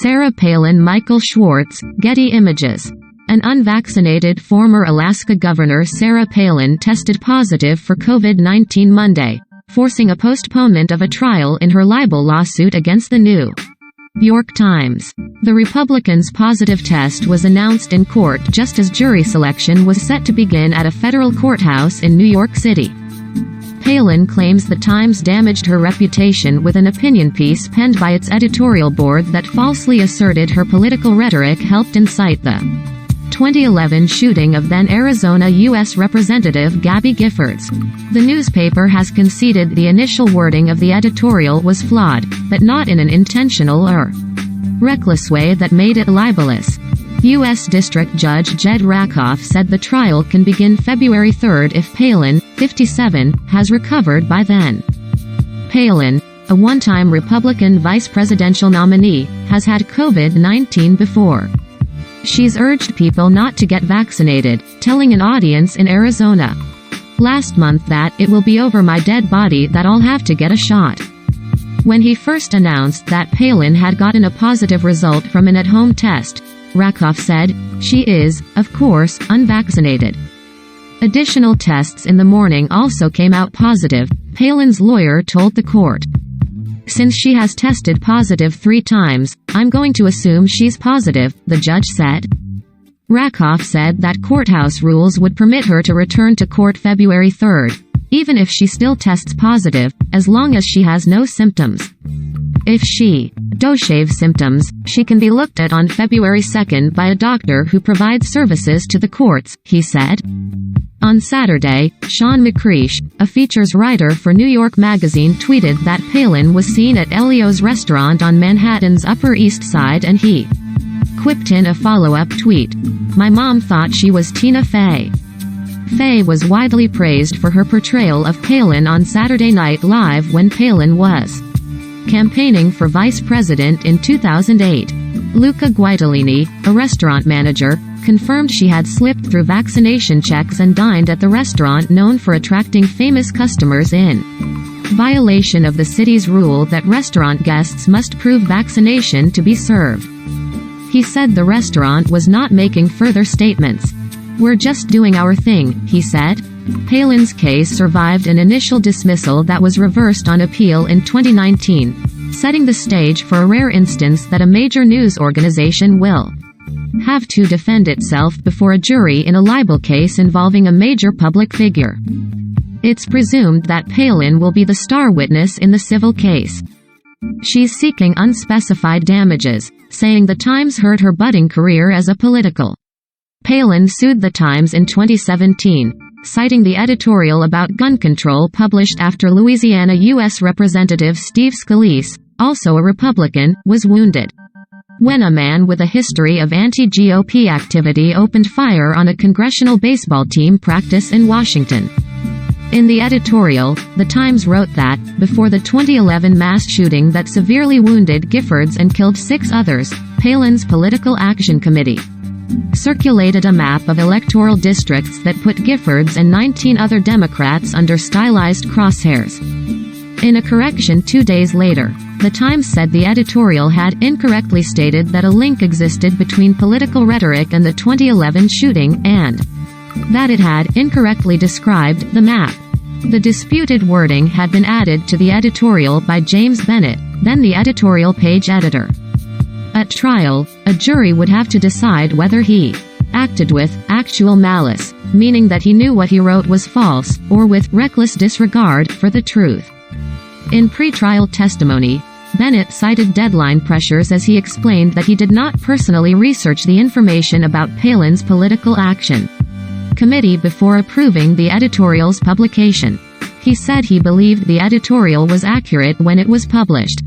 Sarah Palin, Michael Schwartz, Getty Images. An unvaccinated former Alaska governor, Sarah Palin, tested positive for COVID-19 Monday, forcing a postponement of a trial in her libel lawsuit against the New York Times. The Republican's positive test was announced in court just as jury selection was set to begin at a federal courthouse in New York City. Palin claims the Times damaged her reputation with an opinion piece penned by its editorial board that falsely asserted her political rhetoric helped incite the 2011 shooting of then Arizona U.S. Representative Gabby Giffords. The newspaper has conceded the initial wording of the editorial was flawed, but not in an intentional or reckless way that made it libelous. U.S. District Judge Jed Rakoff said the trial can begin February 3 if Palin, 57, has recovered by then. Palin, a one-time Republican vice presidential nominee, has had COVID-19 before. She's urged people not to get vaccinated, telling an audience in Arizona last month that it will be over my dead body that I'll have to get a shot. When he first announced that Palin had gotten a positive result from an at-home test, Rakoff said, "She is, of course, unvaccinated." Additional tests in the morning also came out positive, Palin's lawyer told the court. "Since she has tested positive 3 times, I'm going to assume she's positive," the judge said. Rakoff said that courthouse rules would permit her to return to court February 3, even if she still tests positive, as long as she has no symptoms. If she does have symptoms, she can be looked at on February 2 by a doctor who provides services to the courts, he said. On Saturday, Sean McCreish, a features writer for New York Magazine, tweeted that Palin was seen at Elio's restaurant on Manhattan's Upper East Side and he quipped in a follow-up tweet, "My mom thought she was Tina Fey." Fey was widely praised for her portrayal of Palin on Saturday Night Live when Palin was campaigning for vice president in 2008. Luca Guidolini, a restaurant manager, confirmed she had slipped through vaccination checks and dined at the restaurant known for attracting famous customers in violation of the city's rule that restaurant guests must prove vaccination to be served. He said the restaurant was not making further statements. "We're just doing our thing," he said. Palin's case survived an initial dismissal that was reversed on appeal in 2019, setting the stage for a rare instance that a major news organization will have to defend itself before a jury in a libel case involving a major public figure. It's presumed that Palin will be the star witness in the civil case. She's seeking unspecified damages, saying the Times hurt her budding career as a political. Palin sued the Times in 2017, citing the editorial about gun control published after Louisiana U.S. Representative Steve Scalise, also a Republican, was wounded when a man with a history of anti-GOP activity opened fire on a congressional baseball team practice in Washington. In the editorial, the Times wrote that, before the 2011 mass shooting that severely wounded Giffords and killed 6 others, Palin's Political Action Committee circulated a map of electoral districts that put Giffords and 19 other Democrats under stylized crosshairs. In a correction 2 days later, the Times said the editorial had incorrectly stated that a link existed between political rhetoric and the 2011 shooting, and that it had incorrectly described the map. The disputed wording had been added to the editorial by James Bennett, then the editorial page editor. At trial, a jury would have to decide whether he acted with actual malice, meaning that he knew what he wrote was false, or with reckless disregard for the truth. In pre-trial testimony, Bennett cited deadline pressures as he explained that he did not personally research the information about Palin's political action committee before approving the editorial's publication. He said he believed the editorial was accurate when it was published.